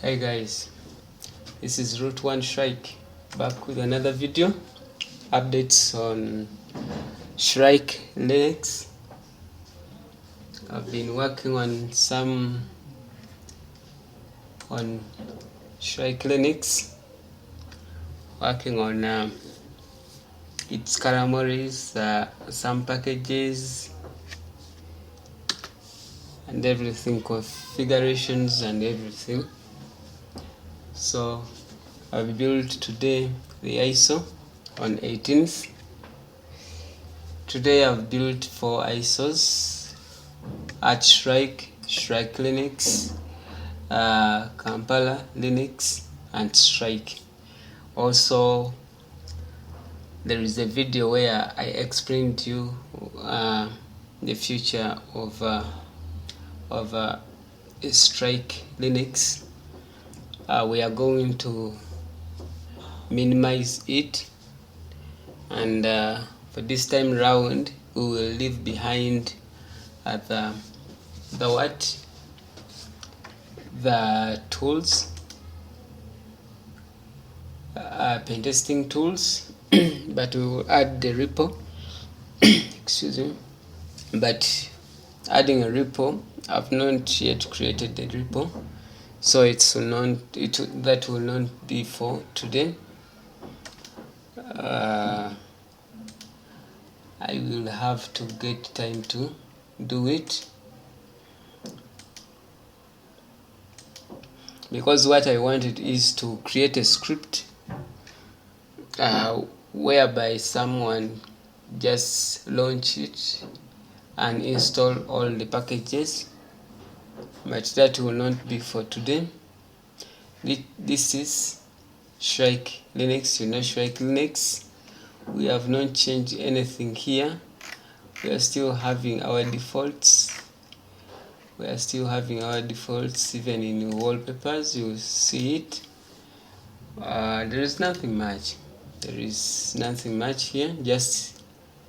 Hey guys, this is Root 1 Shrike back with another video updates on ShrikeLinux. I've been working on ShrikeLinux, working on its carameries, some packages and everything, configurations and everything. So I've built today the ISO on 18th. Today I've built 4 ISOs at Shrike, ShrikeLinux, Kampala Linux and Shrike. Also there is a video where I explained to you the future of ShrikeLinux. We are going to minimize it, and for this time round we will leave behind the tools, pen testing tools but we will add the repo excuse me, but adding a repo, I've not yet created the repo, so that will not be for today. I will have to get time to do it, because what I wanted is to create a script whereby someone just launch it and install all the packages, but that will not be for today. This is ShrikeLinux. You know ShrikeLinux, we have not changed anything here. We are still having our defaults. Even in wallpapers you see it. There is nothing much here, just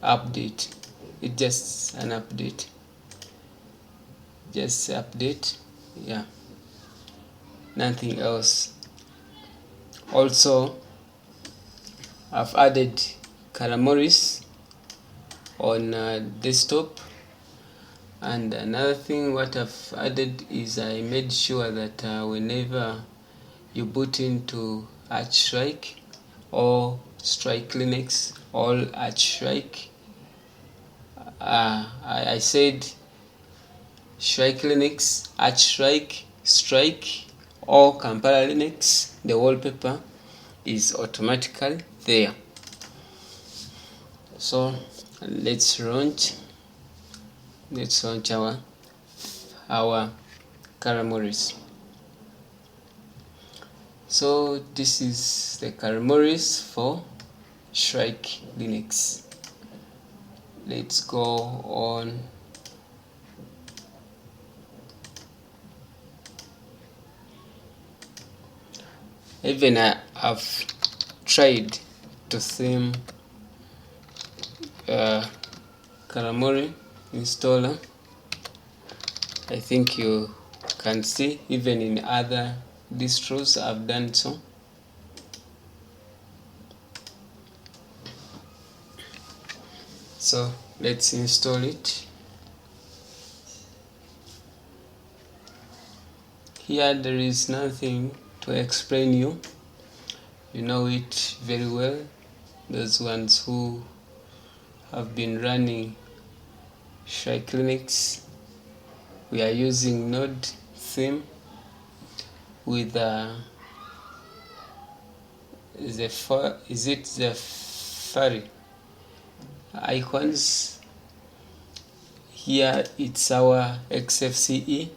update. It's just an update, yeah, nothing else. Also I've added carameries on desktop, and another thing what I've added is I made sure that whenever you boot into @Shrike or ShrikeLinux or @Shrike, I said ShrikeLinux, @Shrike, Shrike or Kampala Linux, the wallpaper is automatically there. So let's launch our carameries. So this is the carameries for ShrikeLinux. Let's go on. Even I've tried to theme Caramori installer. I think you can see even in other distros I've done so. So let's install it. Here there is nothing to explain you know it very well, those ones who have been running ShrikeLinux. We are using Node theme with the furry icons. Here it's our XFCE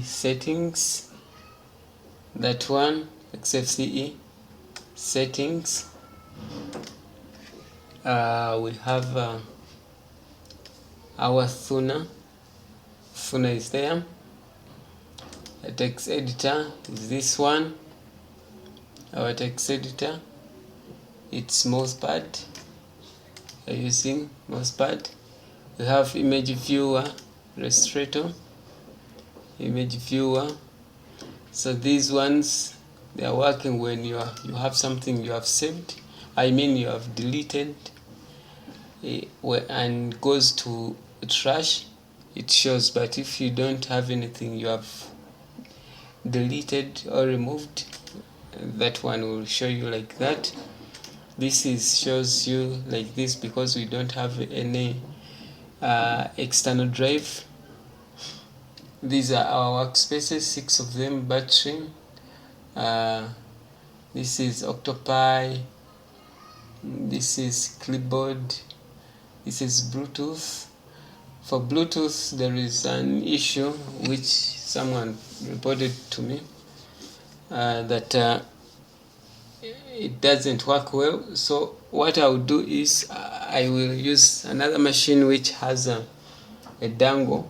settings. That one, XFCE settings. We have our Thuna is there. The text editor is this one. Our text editor, it's mousepad. We're using mousepad. We have image viewer, illustrator, image viewer, So these ones, they are working when you have something you have saved, you have deleted, and goes to trash, it shows. But if you don't have anything you have deleted or removed, that one will show you like that. This shows you like this because we don't have any external drive. These are our workspaces, 6 of them, battery. This is Octopi. This is clipboard. This is Bluetooth. For Bluetooth, there is an issue which someone reported to me, that it doesn't work well. So what I will do is I will use another machine which has a dongle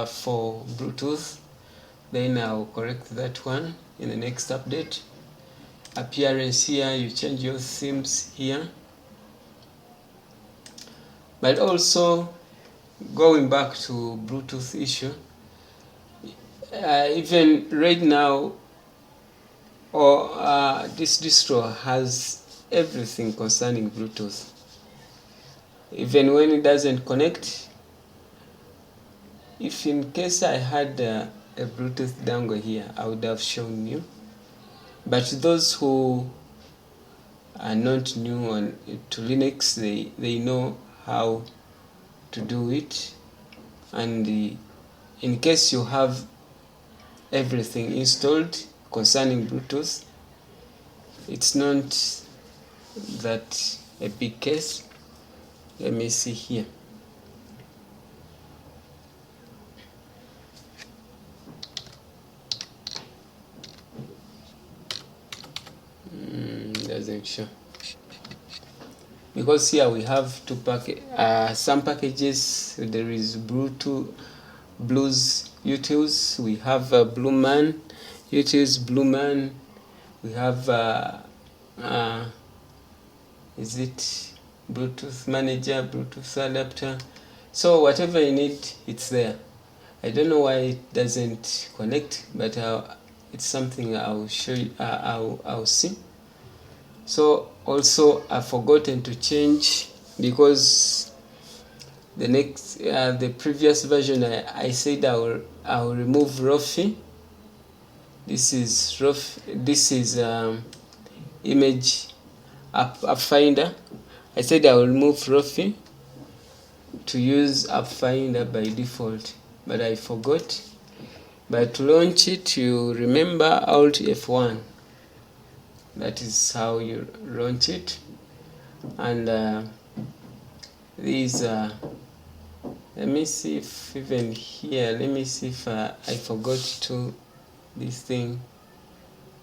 for Bluetooth. Then I'll correct that one in the next update. Appearance here, you change your themes here. But also, going back to Bluetooth issue, even right now, this distro has everything concerning Bluetooth. Even when it doesn't connect, if in case I had a Bluetooth dongle here, I would have shown you. But those who are not new to Linux, they know how to do it. And in case you have everything installed concerning Bluetooth, it's not that a big case. Let me see here. Doesn't show, because here we have some packages. There is Bluetooth Blues utils, we have Blueman utils, Blueman, we have is it Bluetooth manager, Bluetooth adapter. So whatever you need, it's there. I don't know why it doesn't connect, but it's something I'll show you. I'll see. So also I've forgotten to change, because the previous version I said I'll remove Rofi. This is Rofi. This is image app finder. I said I will remove Rofi to use app finder by default, but I forgot. But to launch it, you remember Alt F1. That is how you launch it. And these let me see if even here, let me see if I forgot to this thing,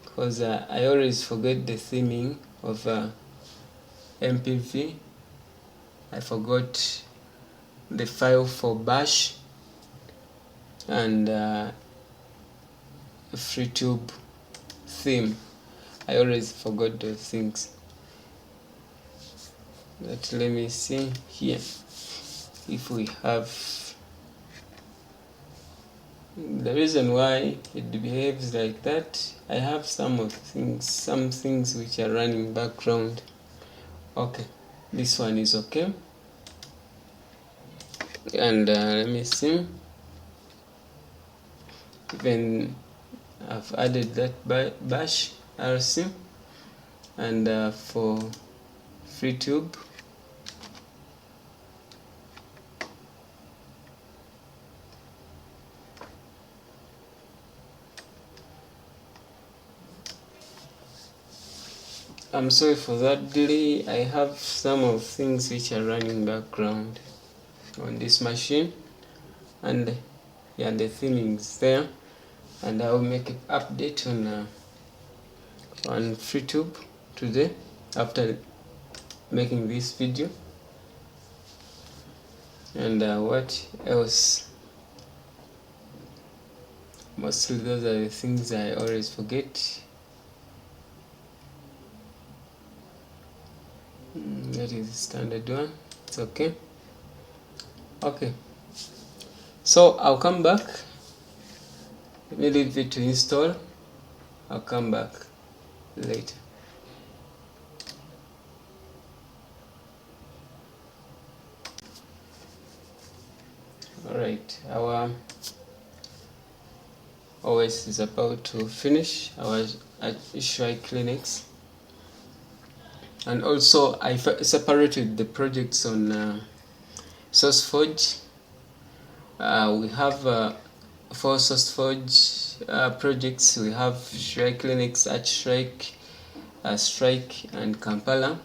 because I always forget the theming of MPV. I forgot the file for bash and FreeTube theme. I always forgot those things. But let me see here if we have the reason why it behaves like that. I have some things which are running background. Okay, this one is okay. And let me see. Even I've added that bash RC, and for FreeTube, I'm sorry for that delay. I have some of things which are running background on this machine, and yeah, the theming is there, and I will make an update on FreeTube today after making this video. And what else? Mostly those are the things I always forget. That is the standard one. It's okay. Okay, so I'll come back. Let me leave it to install. I'll come back later. Alright, our OS is about to finish, our ShrikeLinux. And also I separated the projects on sourceforge. We have 4 sourceforge projects. We have ShrikeLinux, Shrike, Shrike, and Kampala.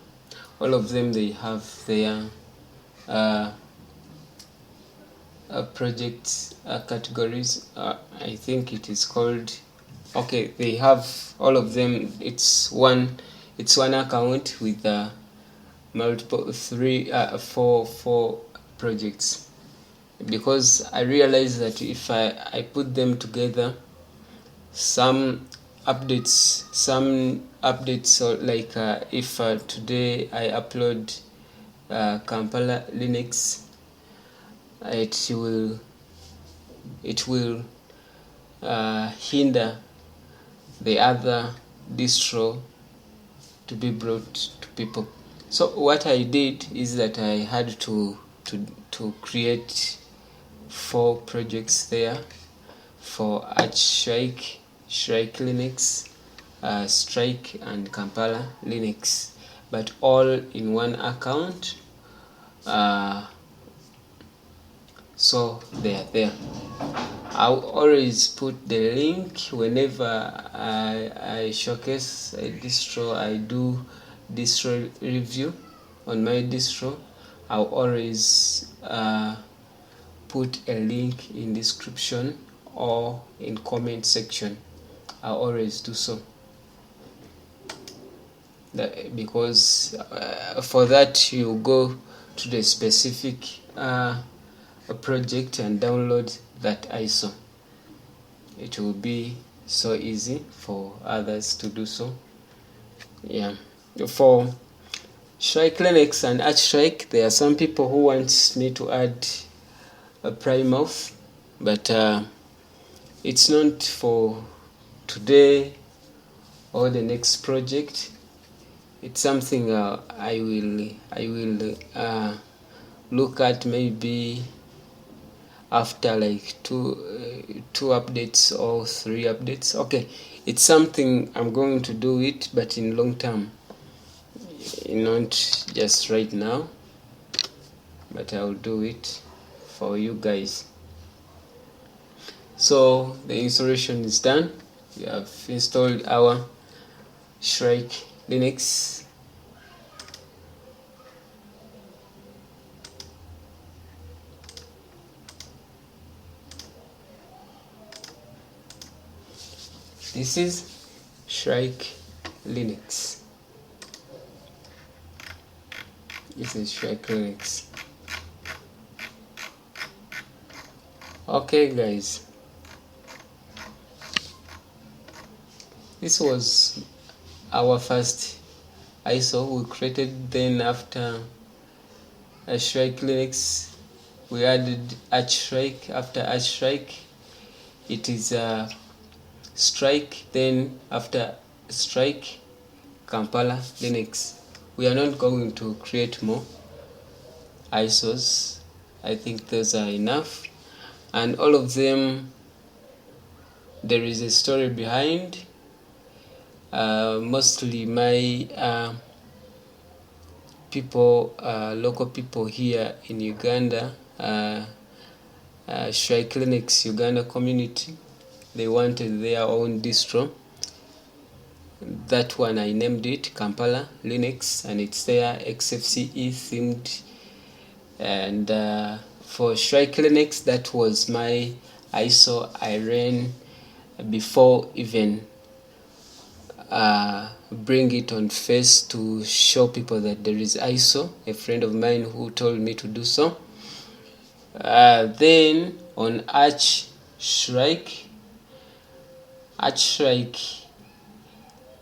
All of them, they have their project categories. I think it is called. Okay, they have all of them. It's one account with multiple four projects, because I realized that if I put them together, some updates, or like if today I upload Kampala Linux, it will hinder the other distro to be brought to people. So what I did is that I had to create 4 projects there for Shrike, ShrikeLinux, Shrike, and Kampala Linux, but all in one account. So they are there. I'll always put the link whenever I showcase a distro. I do distro review on my distro. I'll always put a link in description or in comment section. I'll always do so, because for that you go to the specific project and download that ISO. It will be so easy for others to do so. Yeah, for ShrikeLinux and Shrike, there are some people who want me to add a primouth, but it's not for today or the next project. It's something I will look at maybe after like two updates or 3 updates. Okay, it's something I'm going to do it, but in long term, not just right now, but I'll do it for you guys. So the installation is done. We have installed our ShrikeLinux. This is ShrikeLinux. This is ShrikeLinux. Okay guys, this was our first ISO we created. Then after ShrikeLinux, we added Shrike. After Shrike, it is Shrike. Then after Shrike, Kampala Linux. We are not going to create more ISOs. I think those are enough, and all of them, there is a story behind. Mostly my people, local people here in Uganda, ShrikeLinux Uganda community, they wanted their own distro. That one I named it Kampala Linux, and it's there XFCE themed. And for ShrikeLinux, that was my ISO I ran before even bring it on face to show people that there is ISO. A friend of mine who told me to do so. Then on Shrike,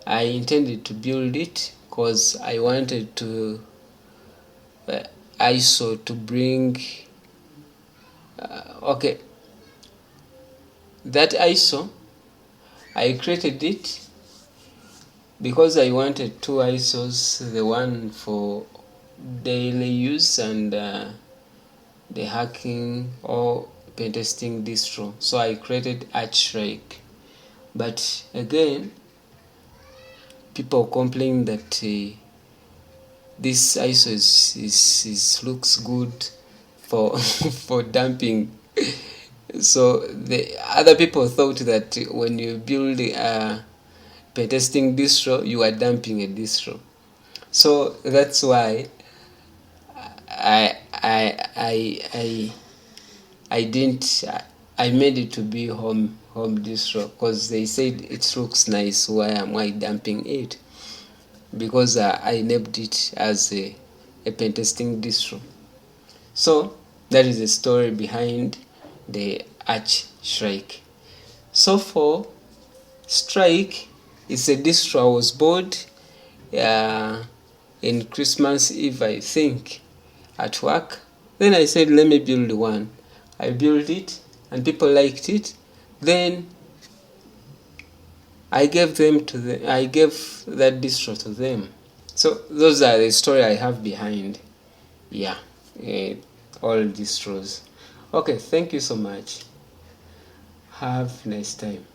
I intended to build it because I wanted to ISO to bring okay, that ISO I created it because I wanted two ISOs, the one for daily use and the hacking or pen testing distro. So I created Shrike. But again, people complain that this ISO is looks good for for dumping. So the other people thought that when you build a pen testing distro, you are dumping a distro. So that's why I I I I I didn't. I made it to be home distro because they said it looks nice. Why am I dumping it? Because I named it as a pen testing distro. So that is the story behind the Shrike. So for Shrike, it's a distro I was bought in Christmas Eve, I think, at work. Then I said, let me build one. I built it and people liked it. Then I gave that distro to them. So those are the story I have behind all distros. Okay, thank you so much. Have a nice time.